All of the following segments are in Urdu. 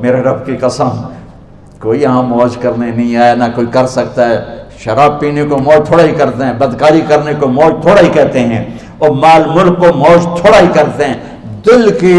میرے رب کی قسم کوئی یہاں موج کرنے نہیں آیا، نہ کوئی کر سکتا ہے۔ شراب پینے کو موج تھوڑا ہی کرتے ہیں، بدکاری کرنے کو موج تھوڑا ہی کہتے ہیں، اور مال ملک کو موج تھوڑا ہی کرتے ہیں، دل کی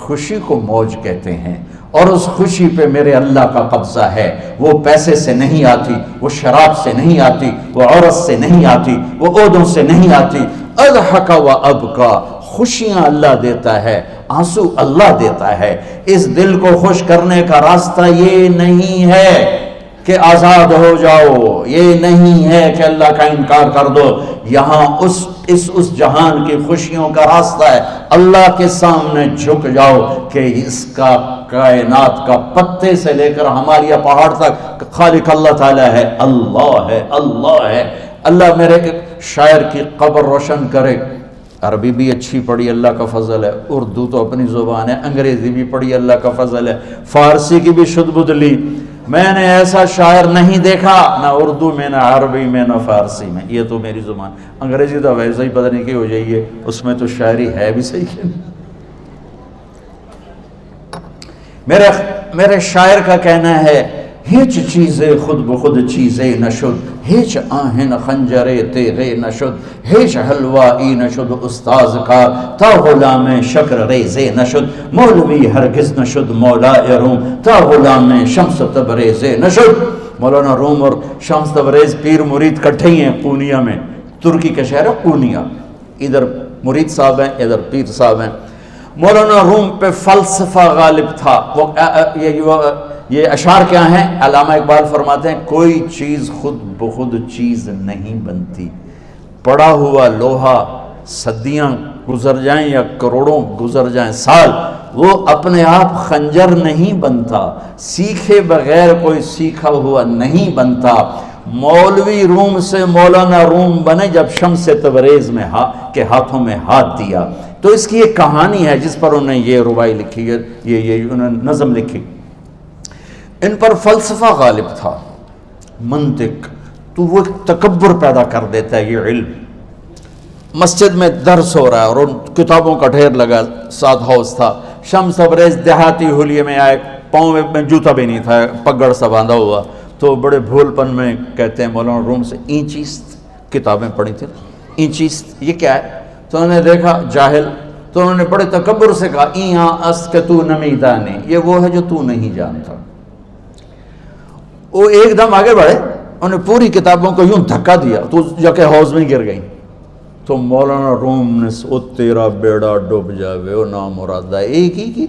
خوشی کو موج کہتے ہیں۔ اور اس خوشی پہ میرے اللہ کا قبضہ ہے، وہ پیسے سے نہیں آتی، وہ شراب سے نہیں آتی، وہ عورت سے نہیں آتی، وہ عہدوں سے نہیں آتی۔ اضحک و ابکا، خوشیاں اللہ دیتا ہے، آنسو اللہ دیتا ہے۔ اس دل کو خوش کرنے کا راستہ یہ نہیں ہے کہ آزاد ہو جاؤ، یہ نہیں ہے کہ اللہ کا انکار کر دو۔ یہاں اس جہان کی خوشیوں کا راستہ ہے، اللہ کے سامنے جھک جاؤ کہ اس کا کائنات کا پتے سے لے کر ہمارے پہاڑ تک خالق اللہ تعالیٰ ہے، اللہ ہے، اللہ ہے۔ اللہ میرے شاعر کی قبر روشن کرے۔ عربی بھی اچھی پڑھی، اللہ کا فضل ہے، اردو تو اپنی زبان ہے، انگریزی بھی پڑھی، اللہ کا فضل ہے، فارسی کی بھی شد بد لی۔ میں نے ایسا شاعر نہیں دیکھا، نہ اردو میں، نہ عربی میں، نہ فارسی میں، یہ تو میری زبان۔ انگریزی تو ویسے ہی پتہ نہیں کی ہو جائیے، اس میں تو شاعری ہے بھی صحیح ہے۔ میرے شاعر کا کہنا ہے، ہیچ چیزیں خود بخود چیزیں نشد، ہیچ آہن خنجرے تیغے نشد، ہیچ حلوائی نشد استاذ کا، تا غلام شکر ریزے نشد، مولوی ہرگز نشد مولا روم، تا غلام شمس تبریز نشد۔ مولانا روم اور شمس تبریز پیر مرید کٹھے ہی ہیں پونیا میں، ترکی کا شہر ہے پونیا، ادھر مرید صاحب ہیں، ادھر پیر صاحب ہیں۔ مولانا روم پہ فلسفہ غالب تھا۔ یہ اشعار کیا ہیں؟ علامہ اقبال فرماتے ہیں، کوئی چیز خود بخود چیز نہیں بنتی، پڑا ہوا لوہا صدیاں گزر جائیں یا کروڑوں گزر جائیں سال، وہ اپنے آپ خنجر نہیں بنتا، سیکھے بغیر کوئی سیکھا ہوا نہیں بنتا۔ مولوی روم سے مولانا روم بنے جب شمس تبریز میں کے ہاتھوں میں ہاتھ دیا۔ تو اس کی ایک کہانی ہے جس پر انہوں نے یہ ربائی لکھی ہے، یہ انہوں نے نظم لکھی۔ ان پر فلسفہ غالب تھا، منطق، تو وہ تکبر پیدا کر دیتا ہے یہ علم۔ مسجد میں درس ہو رہا ہے اور ان کتابوں کا ڈھیر لگا، ساتھ ہاؤس تھا۔ شمس تبریز دیہاتی حلیے میں آئے، پاؤں میں جوتا بھی نہیں تھا، پگڑ سا باندھا ہوا، تو بڑے بھول پن میں کہتے ہیں مولانا روم سے، اینچیست کتابیں پڑھی تھیں، اینچیست یہ کیا ہے؟ تو انہوں نے دیکھا جاہل، تو انہوں نے بڑے تکبر سے کہا، ایہاں است کہ تو نمیدانی، یہ وہ ہے جو تو نہیں جانتا۔ وہ ایک دم آگے بڑھے، انہوں نے پوری کتابوں کو یوں دھکا دیا تو جا کے حوض میں گر گئی۔ تو مولانا روم نے او تیرا بیڑا ڈوب جاوے او نام مرادہ ایک ہی کی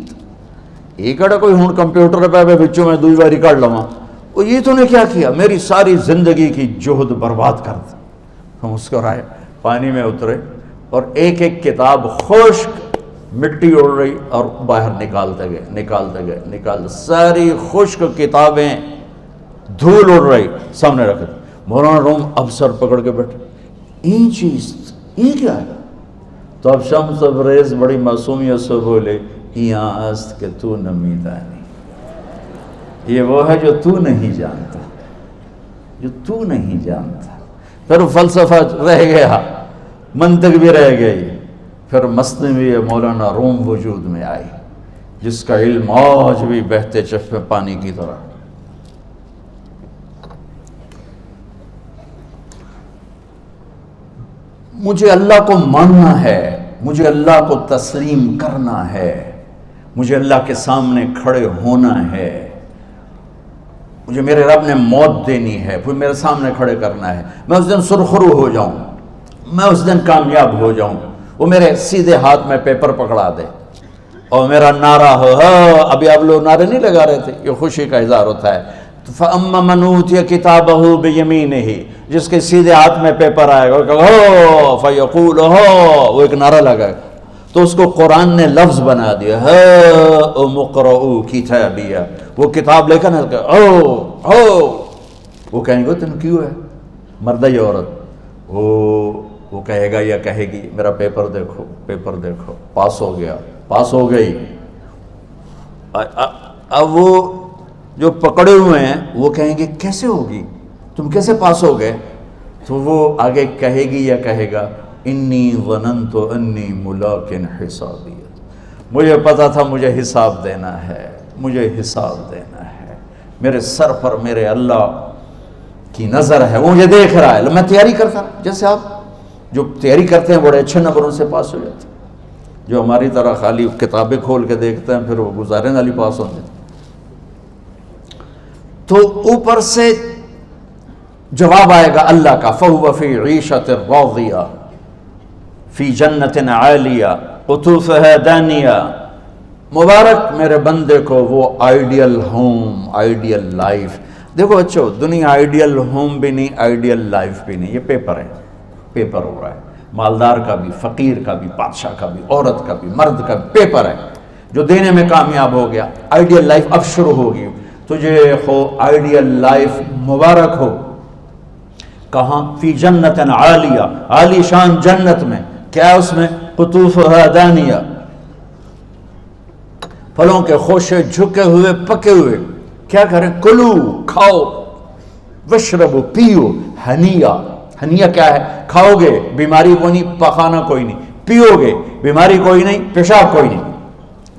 ایک اڑا کوئی ہون کمپیوٹر پہ بچوں میں دوئی باری کر لواں، وہ یہ تو نے کیا کیا، میری ساری زندگی کی جہد برباد کر دی۔ ہم مسکرائے، پانی میں اترے اور ایک ایک کتاب خشک مٹی اڑ رہی اور باہر نکالتے گئے، ساری خشک کتابیں دھول اڑ رہی سامنے رکھے۔ مولانا روم اب سر پکڑ کے بیٹھے، این چیز یہ کیا ہے؟ تو اب شمس تبریز بڑی معصومیت سے بولے، یہاں است کہ تو نمیدانی، یہ وہ ہے جو تو نہیں جانتا، جو تو نہیں جانتا۔ پھر فلسفہ رہ گیا، منطق بھی رہ گئی، پھر مثنوی مولانا روم وجود میں آئی، جس کا علم آج بھی بہتے چشمے پانی کی طرح۔ مجھے اللہ کو ماننا ہے، مجھے اللہ کو تسلیم کرنا ہے، مجھے اللہ کے سامنے کھڑے ہونا ہے، مجھے میرے رب نے موت دینی ہے، پھر میرے سامنے کھڑے کرنا ہے، میں اس دن سرخرو ہو جاؤں، میں اس دن کامیاب ہو جاؤں، وہ میرے سیدھے ہاتھ میں پیپر پکڑا دے اور میرا نعرہ ہو، ابھی آپ لوگ نعرے نہیں لگا رہے تھے، یہ خوشی کا اظہار ہوتا ہے۔ فَأَمَّا مَنْ أُوتِيَ كِتَابَهُ بِيَمِينِهِ، جس کے سیدھے ہاتھ میں پیپر آئے گا، فَيَقُولُ وہ ایک نعرہ لگائے گا، تو اس کو قرآن نے لفظ بنا دیا، هَاؤْمُ اقْرَءُوا كِتَابِيَهْ، وہ کتاب لے کر وہ کہیں گے تم کیوں ہے، مرد یا عورت، وہ کہے گا یا کہے گی میرا پیپر دیکھو، پیپر دیکھو، پاس ہو گیا، پاس ہو گئی۔ اب وہ جو پکڑے ہوئے ہیں وہ کہیں گے کیسے ہوگی، تم کیسے پاس ہو گئے؟ تو وہ آگے کہے گی یا کہے گا، انی ظننت انی ملاق حسابی، مجھے پتا تھا مجھے حساب دینا ہے، مجھے حساب دینا ہے، میرے سر پر میرے اللہ کی نظر ہے، وہ مجھے دیکھ رہا ہے۔ میں تیاری کرتا ہوں، جیسے آپ جو تیاری کرتے ہیں بڑے اچھے نمبروں سے پاس ہو جاتے ہیں، جو ہماری طرح خالی کتابیں کھول کے دیکھتے ہیں پھر وہ گزارے والی پاس ہوتے ہیں۔ تو اوپر سے جواب آئے گا اللہ کا، فَهُوَ فِي عِيشَةٍ رَاضِيَةٍ فِي جَنَّةٍ عَالِيَةٍ قُطُوفُهَا دَانِيَةٌ۔ مبارک میرے بندے کو وہ آئیڈیل ہوم، آئیڈیل لائف۔ دیکھو بچو، دنیا آئیڈیل ہوم بھی نہیں، آئیڈیل لائف بھی نہیں، یہ پیپر ہے، پیپر ہو رہا ہے، مالدار کا بھی، فقیر کا بھی، بادشاہ کا بھی، عورت کا بھی، مرد کا بھی پیپر ہے۔ جو دینے میں کامیاب ہو گیا، آئیڈیل لائف اب شروع ہوگی۔ تجھے ہو آئیڈیل لائف مبارک ہو۔ کہاں؟ فی جنت عالیہ، عالی شان جنت میں، کیا اس میں؟ قطوفها دانیہ، پھلوں کے خوشے جھکے ہوئے پکے ہوئے۔ کیا کریں؟ کلو، کھاؤ، وشربو، پیو، ہنیہ۔ ہنیہ کیا ہے؟ کھاؤ گے بیماری کوئی نہیں، پخانہ کوئی نہیں، پیو گے بیماری کوئی نہیں، پیشاب کوئی نہیں۔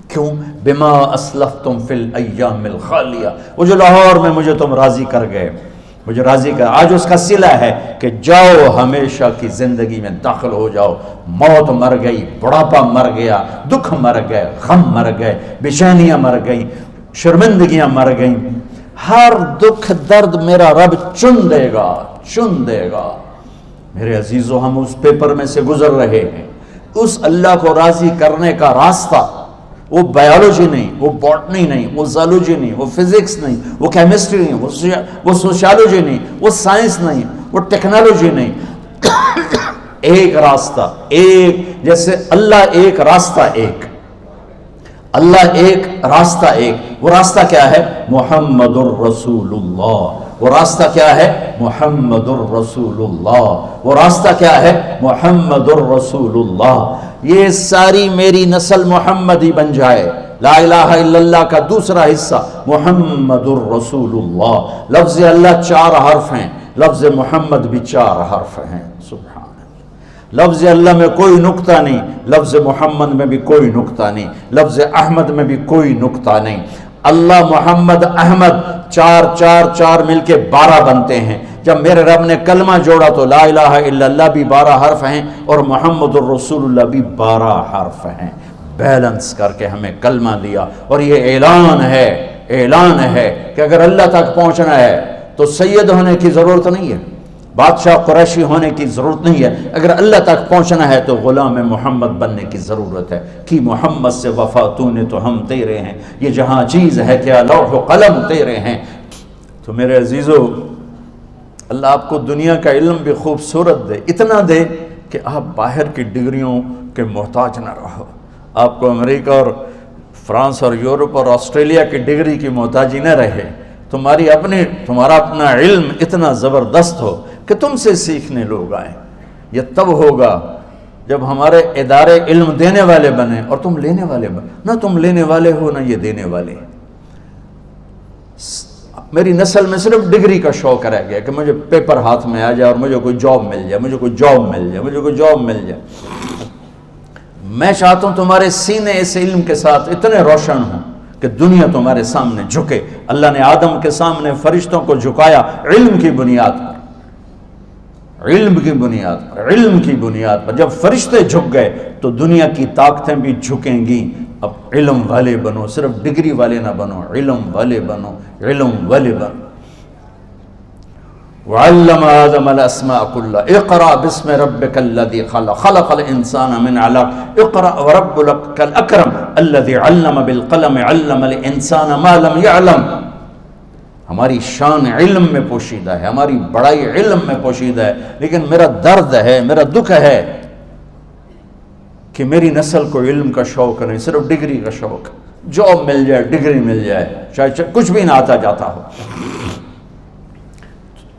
کیوں؟ بما اسلفتم فی الایام الخالیہ، وہ جو لاہور میں مجھے تم راضی کر گئے، مجھے راضی کر، آج اس کا صلہ ہے کہ جاؤ ہمیشہ کی زندگی میں داخل ہو جاؤ۔ موت مر گئی، بڑھاپا مر گیا، دکھ مر گئے، غم مر گئے، بے چینیاں مر گئیں، شرمندگیاں مر گئیں۔ ہر دکھ درد میرا رب چن دے گا، چن دے گا۔ میرے عزیزو، ہم اس پیپر میں سے گزر رہے ہیں۔ اس اللہ کو راضی کرنے کا راستہ، وہ بایولوجی نہیں، وہ باٹنی نہیں، وہ زالوجی نہیں، وہ فزکس نہیں، وہ کیمسٹری نہیں، وہ سوشیالوجی نہیں، وہ سائنس نہیں، وہ ٹیکنالوجی نہیں۔ ایک راستہ، ایک، جیسے اللہ ایک، راستہ ایک، اللہ ایک، راستہ ایک۔ وہ راستہ کیا ہے؟ محمد الرسول اللہ۔ وہ راستہ کیا ہے؟ محمد الرسول اللہ۔ وہ راستہ کیا ہے؟ محمد الرسول اللہ۔ یہ ساری میری نسل محمدی بن جائے۔ لا الہ الا اللہ کا دوسرا حصہ محمد الرسول اللہ۔ لفظ اللہ 4 حرف ہیں، لفظ محمد بھی 4 حرف ہیں۔ سبحان اللہ۔ لفظ اللہ میں کوئی نقطہ نہیں، لفظ محمد میں بھی کوئی نقطہ نہیں، لفظ احمد میں بھی کوئی نقطہ نہیں۔ اللہ، محمد، احمد، 4 4 4 مل کے 12 بنتے ہیں۔ جب میرے رب نے کلمہ جوڑا تو لا الہ الا اللہ بھی 12 حرف ہیں اور محمد الرسول اللہ بھی 12 حرف ہیں۔ بیلنس کر کے ہمیں کلمہ دیا، اور یہ اعلان ہے، اعلان ہے کہ اگر اللہ تک پہنچنا ہے تو سید ہونے کی ضرورت نہیں ہے، بادشاہ قریشی ہونے کی ضرورت نہیں ہے۔ اگر اللہ تک پہنچنا ہے تو غلام محمد بننے کی ضرورت ہے۔ کہ محمد سے وفا تو نے تو ہم تیرے ہیں، یہ جہاں چیز ہے کیا لوح و قلم تیرے ہیں۔ تو میرے عزیزو، اللہ آپ کو دنیا کا علم بھی خوبصورت دے، اتنا دے کہ آپ باہر کی ڈگریوں کے محتاج نہ رہو، آپ کو امریکہ اور فرانس اور یورپ اور آسٹریلیا کی ڈگری کی محتاجی نہ رہے، تمہارا اپنا علم اتنا زبردست ہو کہ تم سے سیکھنے لوگ آئیں۔ یہ تب ہوگا جب ہمارے ادارے علم دینے والے بنے اور تم لینے والے بنے، نہ تم لینے والے ہو نہ یہ دینے والے۔ میری نسل میں صرف ڈگری کا شوق رہ گیا کہ مجھے پیپر ہاتھ میں آ جائے اور مجھے کوئی جاب مل جائے، مجھے کوئی جاب مل جائے، مجھے کوئی جاب مل جائے۔ میں چاہتا ہوں تمہارے سینے اس علم کے ساتھ اتنے روشن ہوں کہ دنیا تمہارے سامنے جھکے۔ اللہ نے آدم کے سامنے فرشتوں کو جھکایا علم کی بنیاد پر، علم کی بنیاد پر، علم کی بنیاد پر۔ جب فرشتے جھک گئے تو دنیا کی طاقتیں بھی جھکیں گی۔ اب علم والے بنو، صرف ڈگری والے نہ بنو، علم والے بنو، علم والے بنو۔ وعلم آدم الاسماء كلها اقرأ باسم ربك الذي خلق خلق الانسان من علق اقرأ وربك الاكرم الذي علم بالقلم علم الانسان ما لم يعلم۔ ہماری شان علم میں پوشیدہ ہے، ہماری بڑائی علم میں پوشیدہ ہے، لیکن میرا درد ہے، میرا دکھ ہے کہ میری نسل کو علم کا شوق نہیں، صرف ڈگری کا شوق۔ جاب مل جائے، ڈگری مل جائے، چاہے کچھ بھی نہ آتا جاتا ہو۔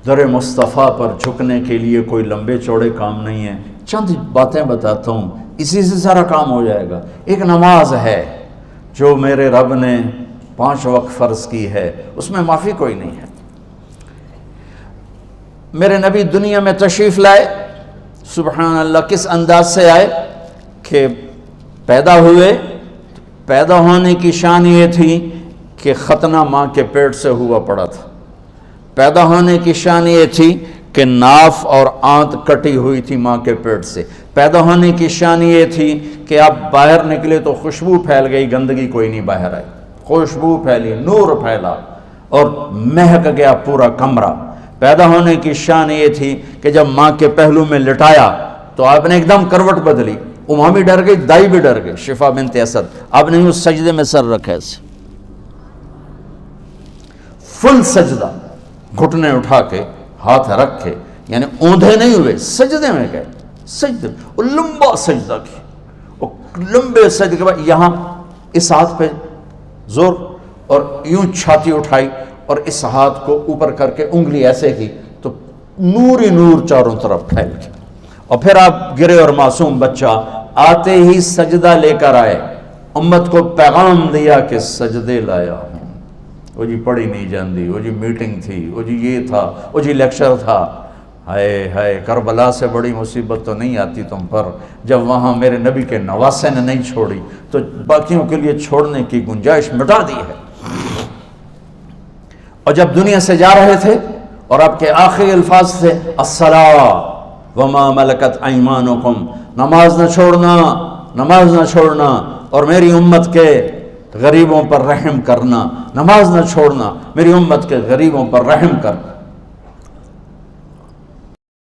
در مصطفیٰ پر جھکنے کے لیے کوئی لمبے چوڑے کام نہیں ہیں، چند باتیں بتاتا ہوں، اسی سے سارا کام ہو جائے گا۔ ایک نماز ہے جو میرے رب نے 5 وقت فرض کی ہے، اس میں معافی کوئی نہیں ہے۔ میرے نبی دنیا میں تشریف لائے، سبحان اللہ، کس انداز سے آئے کہ پیدا ہوئے، پیدا ہونے کی شان یہ تھی کہ ختنہ ماں کے پیٹ سے ہوا پڑا تھا۔ پیدا ہونے کی شان یہ تھی کہ ناف اور آنت کٹی ہوئی تھی ماں کے پیٹ سے۔ پیدا ہونے کی شان یہ تھی کہ آپ باہر نکلے تو خوشبو پھیل گئی، گندگی کوئی نہیں باہر آئی، خوشبو پھیلی، نور پھیلا اور مہک گیا پورا کمرہ۔ پیدا ہونے کی شان یہ تھی کہ جب ماں کے پہلو میں لٹایا تو آپ نے ایک دم کروٹ بدلی، ماں بھی ڈر گئی، دائی بھی ڈر گئی، شفا بنت اسد۔ آپ نے اس سجدے میں سر رکھا ایسے، فل سجدہ، گھٹنے اٹھا کے ہاتھ رکھے، یعنی اوندھے نہیں ہوئے، سجدے میں گئے، سجدے وہ لمبا سجدہ کی، وہ لمبے سجدے کے بعد یہاں اس ہاتھ پہ زور اور یوں چھاتی اٹھائی اور اس ہاتھ کو اوپر کر کے انگلی ایسے کی تو نور ہی نور چاروں طرف پھیل گیا، اور پھر آپ گرے اور معصوم بچہ آتے ہی سجدہ لے کر آئے، امت کو پیغام دیا کہ سجدے لایا ہوں۔ وہ جی پڑھی نہیں جاندی، وہ جی میٹنگ تھی، وہ جی یہ تھا، وہ جی لیکچر تھا، ہائے ہائے کربلا سے بڑی مصیبت تو نہیں آتی تم پر جب وہاں میرے نبی کے نواسے نے نہیں چھوڑی تو باقیوں کے لیے چھوڑنے کی گنجائش مٹا دی ہے۔ اور جب دنیا سے جا رہے تھے اور آپ کے آخری الفاظ تھے الصلاۃ وما ملکت ایمانکم، نماز نہ چھوڑنا، نماز نہ چھوڑنا، اور میری امت کے غریبوں پر رحم کرنا، نماز نہ چھوڑنا، میری امت کے غریبوں پر رحم کر۔